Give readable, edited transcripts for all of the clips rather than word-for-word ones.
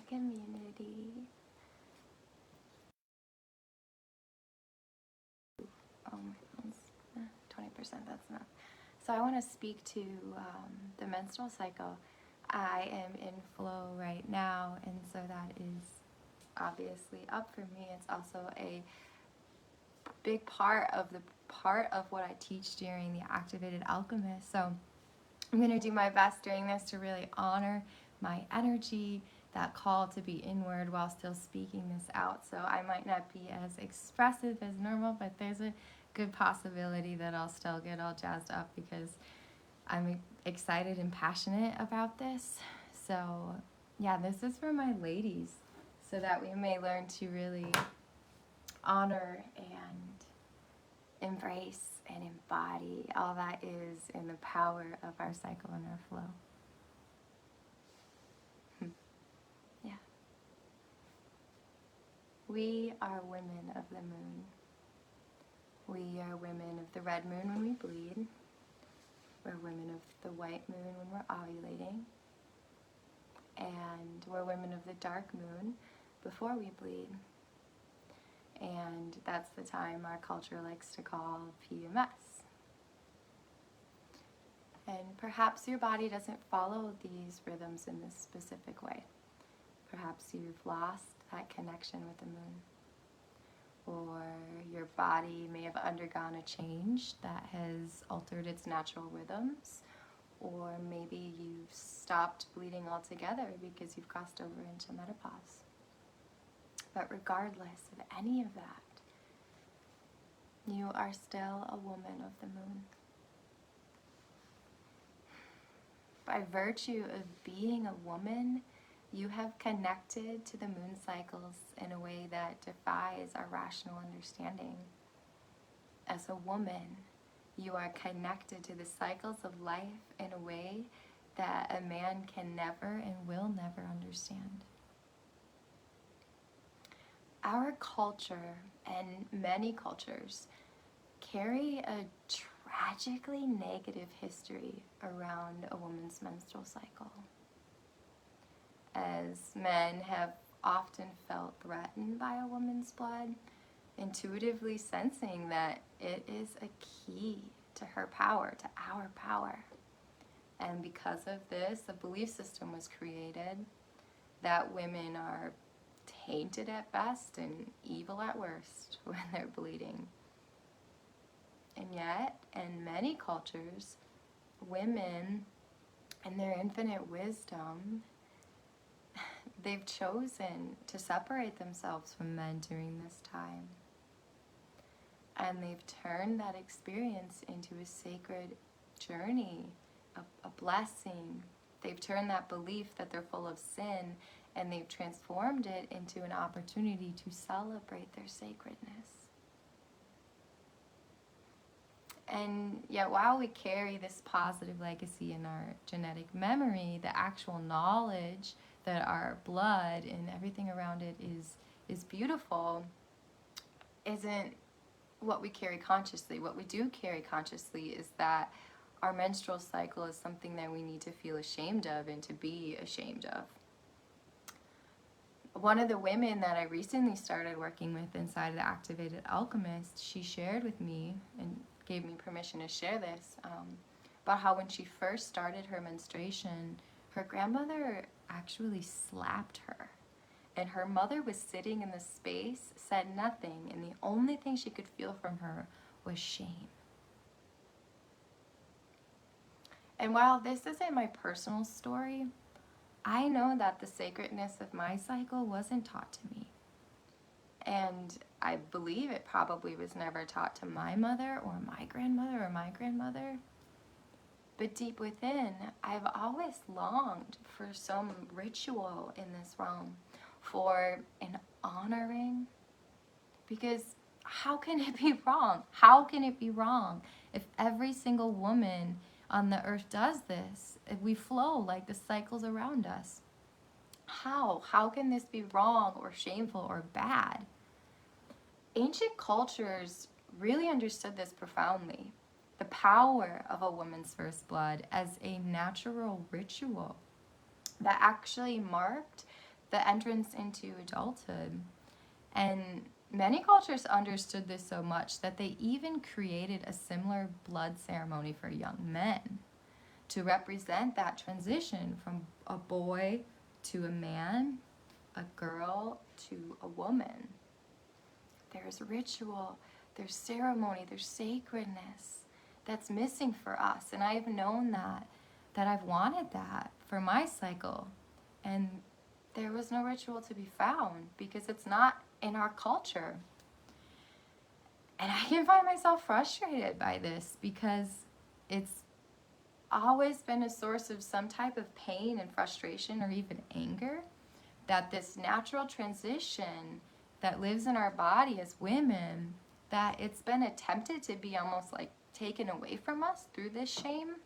community. Oh, my phone's 20%, that's enough. So I want to speak to the menstrual cycle. I am in flow right now, and so that is obviously up for me. It's also a big part of what I teach during the Activated Alchemist. So I'm going to do my best during this to really honor my energy, that call to be inward while still speaking this out. So I might not be as expressive as normal, but there's a good possibility that I'll still get all jazzed up because I'm excited and passionate about this. So yeah, this is for my ladies so that we may learn to really honor and embrace and embody all that is in the power of our cycle and our flow. Yeah. We are women of the moon. We are women of the red moon when we bleed. We're women of the white moon when we're ovulating. And we're women of the dark moon before we bleed. And that's the time our culture likes to call PMS. And perhaps your body doesn't follow these rhythms in this specific way. Perhaps you've lost that connection with the moon. Or your body may have undergone a change that has altered its natural rhythms. Or maybe you've stopped bleeding altogether because you've crossed over into menopause. But regardless of any of that, you are still a woman of the moon. By virtue of being a woman, you have connected to the moon cycles in a way that defies our rational understanding. As a woman, you are connected to the cycles of life in a way that a man can never and will never understand. Our culture and many cultures carry a tragically negative history around a woman's menstrual cycle, as men have often felt threatened by a woman's blood, intuitively sensing that it is a key to her power, to our power. And because of this, a belief system was created that women are tainted at best and evil at worst when they're bleeding. And yet, in many cultures, women, in their infinite wisdom, they've chosen to separate themselves from men during this time. And they've turned that experience into a sacred journey, a blessing. They've turned that belief that they're full of sin, and they've transformed it into an opportunity to celebrate their sacredness. And yet, while we carry this positive legacy in our genetic memory, the actual knowledge that our blood and everything around it is beautiful isn't what we carry consciously. What we do carry consciously is that our menstrual cycle is something that we need to feel ashamed of and to be ashamed of. One of the women that I recently started working with inside of the Activated Alchemist, she shared with me and gave me permission to share this about how when she first started her menstruation, her grandmother actually slapped her. And her mother was sitting in the space, said nothing, and the only thing she could feel from her was shame. And while this isn't my personal story, I know that the sacredness of my cycle wasn't taught to me. And I believe it probably was never taught to my mother or my grandmother or my grandmother. But deep within, I've always longed for some ritual in this realm, for an honoring. Because how can it be wrong? How can it be wrong if every single woman on the earth does this? If we flow like the cycles around us? How? How can this be wrong or shameful or bad? Ancient cultures really understood this profoundly. The power of a woman's first blood as a natural ritual that actually marked the entrance into adulthood. And many cultures understood this so much that they even created a similar blood ceremony for young men to represent that transition from a boy to a man, a girl to a woman. There's ritual, there's ceremony, there's sacredness that's missing for us. And I've known that I've wanted that for my cycle. And there was no ritual to be found because it's not in our culture. And I can find myself frustrated by this because it's always been a source of some type of pain and frustration or even anger, that this natural transition that lives in our body as women, that it's been attempted to be almost like taken away from us through this shame.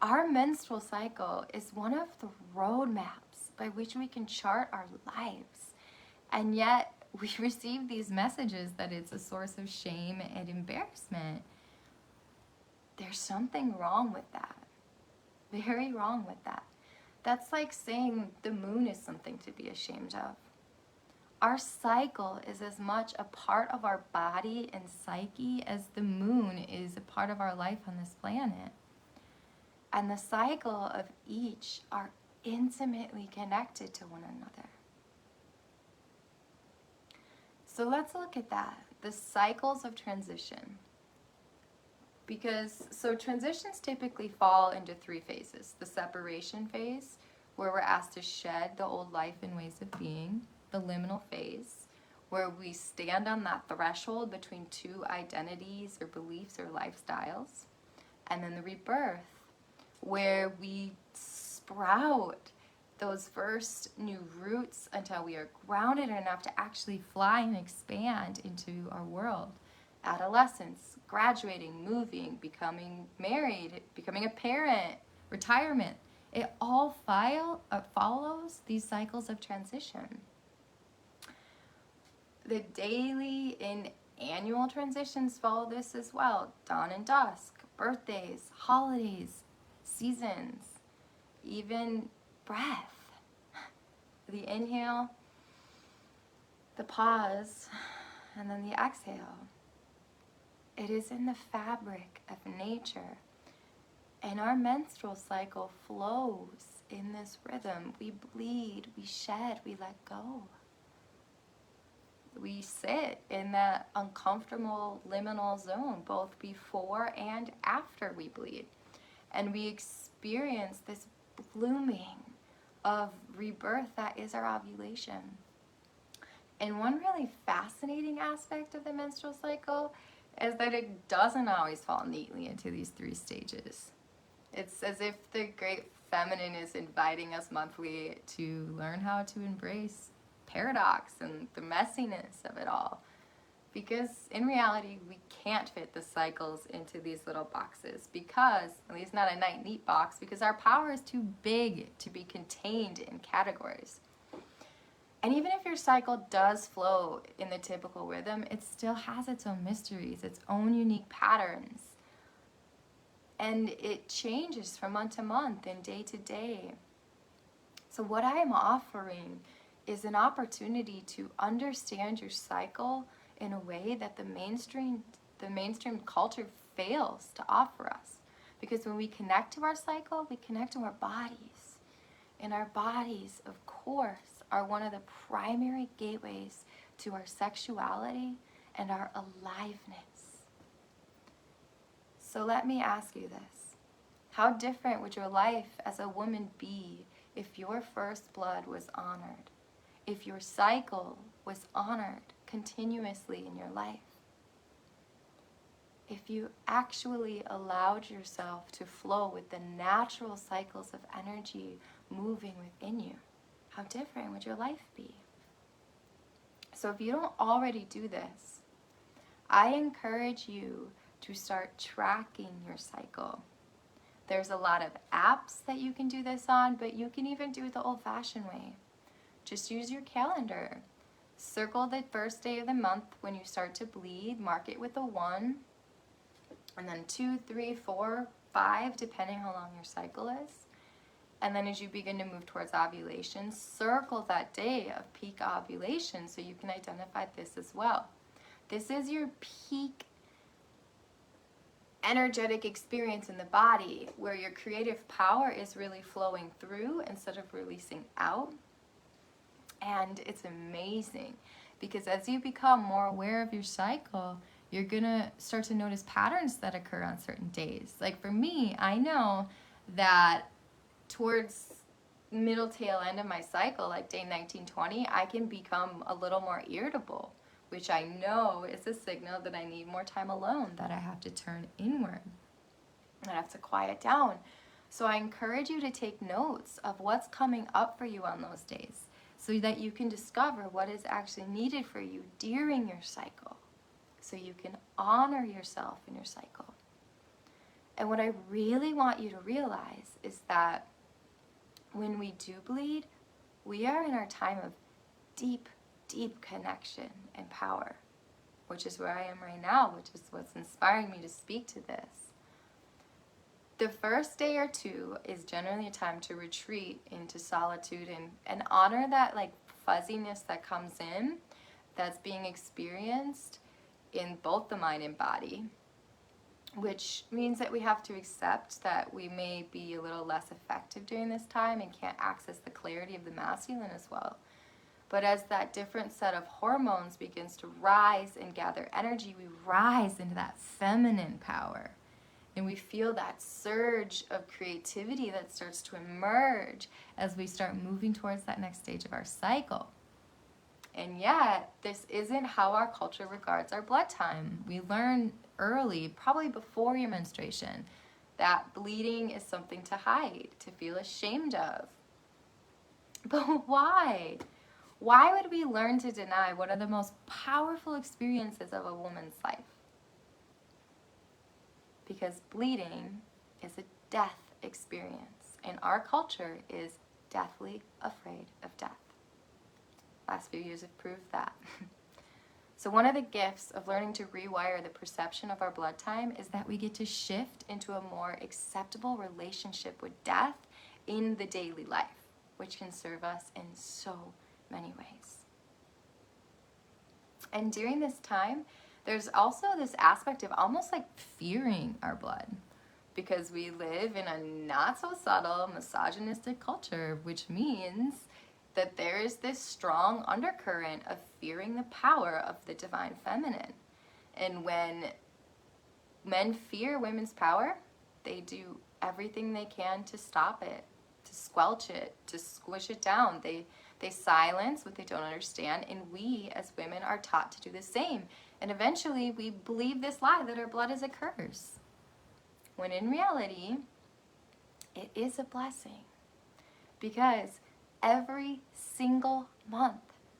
Our menstrual cycle is one of the roadmaps by which we can chart our lives. And yet we receive these messages that it's a source of shame and embarrassment. There's something wrong with that. Very wrong with that. That's like saying the moon is something to be ashamed of. Our cycle is as much a part of our body and psyche as the moon is a part of our life on this planet. And the cycle of each are intimately connected to one another. So let's look at that, the cycles of transition. So transitions typically fall into 3 phases. The separation phase, where we're asked to shed the old life and ways of being. The liminal phase, where we stand on that threshold between 2 identities or beliefs or lifestyles. And then the rebirth, where we sprout those first new roots until we are grounded enough to actually fly and expand into our world. Adolescence, graduating, moving, becoming married, becoming a parent, retirement. It all follows these cycles of transition. The daily and annual transitions follow this as well. Dawn and dusk, birthdays, holidays, seasons, even breath. The inhale, the pause, and then the exhale. It is in the fabric of nature. And our menstrual cycle flows in this rhythm. We bleed, we shed, we let go. We sit in that uncomfortable liminal zone, both before and after we bleed. And we experience this blooming of rebirth that is our ovulation. And one really fascinating aspect of the menstrual cycle is that it doesn't always fall neatly into these 3 stages. It's as if the great feminine is inviting us monthly to learn how to embrace paradox and the messiness of it all. Because in reality, we can't fit the cycles into these little boxes because, at least not a neat box, because our power is too big to be contained in categories. And even if your cycle does flow in the typical rhythm, it still has its own mysteries, its own unique patterns. And it changes from month to month and day to day. So what I am offering is an opportunity to understand your cycle in a way that the mainstream culture fails to offer us. Because when we connect to our cycle, we connect to our bodies. And our bodies, of course, are one of the primary gateways to our sexuality and our aliveness. So let me ask you this. How different would your life as a woman be if your first blood was honored? If your cycle was honored continuously in your life? If you actually allowed yourself to flow with the natural cycles of energy moving within you, how different would your life be? So if you don't already do this, I encourage you to start tracking your cycle. There's a lot of apps that you can do this on, but you can even do it the old-fashioned way. Just use your calendar. Circle the first day of the month when you start to bleed, mark it with a 1, and then 2, 3, 4, 5, depending how long your cycle is. And then as you begin to move towards ovulation, circle that day of peak ovulation so you can identify this as well. This is your peak energetic experience in the body where your creative power is really flowing through instead of releasing out. And it's amazing because as you become more aware of your cycle, you're gonna start to notice patterns that occur on certain days. Like for me, I know that towards middle tail end of my cycle, like day 19-20, I can become a little more irritable, which I know is a signal that I need more time alone, that I have to turn inward. I have to quiet down. So I encourage you to take notes of what's coming up for you on those days so that you can discover what is actually needed for you during your cycle, so you can honor yourself in your cycle. And what I really want you to realize is that when we do bleed, we are in our time of deep, deep connection and power, which is where I am right now, which is what's inspiring me to speak to this. The first day or two is generally a time to retreat into solitude and honor that like fuzziness that comes in, that's being experienced in both the mind and body, which means that we have to accept that we may be a little less effective during this time and can't access the clarity of the masculine as well. But as that different set of hormones begins to rise and gather energy, we rise into that feminine power. And we feel that surge of creativity that starts to emerge as we start moving towards that next stage of our cycle. And yet, this isn't how our culture regards our blood time. We learn early, probably before your menstruation, that bleeding is something to hide, to feel ashamed of. But why? Why would we learn to deny one of the most powerful experiences of a woman's life? Because bleeding is a death experience, and our culture is deathly afraid of death. Last few years have proved that. So one of the gifts of learning to rewire the perception of our blood time is that we get to shift into a more acceptable relationship with death in the daily life, which can serve us in so many ways. And during this time, there's also this aspect of almost like fearing our blood, because we live in a not so subtle misogynistic culture, which means that there is this strong undercurrent of fearing the power of the divine feminine. And when men fear women's power, they do everything they can to stop it, to squelch it, to squish it down. They silence what they don't understand, and we as women are taught to do the same. And eventually we believe this lie that our blood is a curse, when in reality, it is a blessing. Because every single month,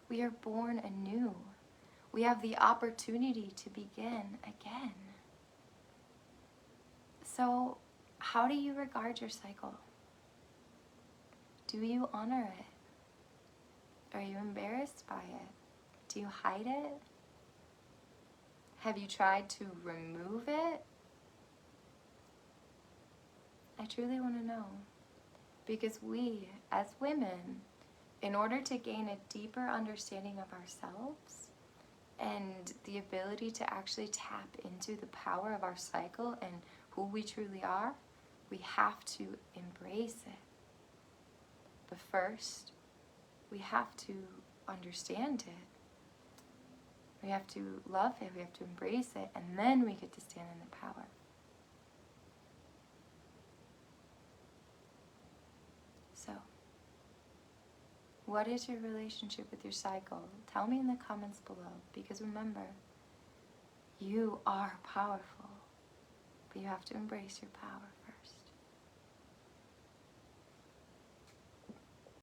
we are born anew. We have the opportunity to begin again. So, how do you regard your cycle? Do you honor it? Are you embarrassed by it? Do you hide it? Have you tried to remove it? I truly want to know. Because we, as women, in order to gain a deeper understanding of ourselves and the ability to actually tap into the power of our cycle and who we truly are, we have to embrace it. But first, we have to understand it. We have to love it, we have to embrace it, and then we get to stand in the power. So, what is your relationship with your cycle? Tell me in the comments below, because remember, you are powerful, but you have to embrace your power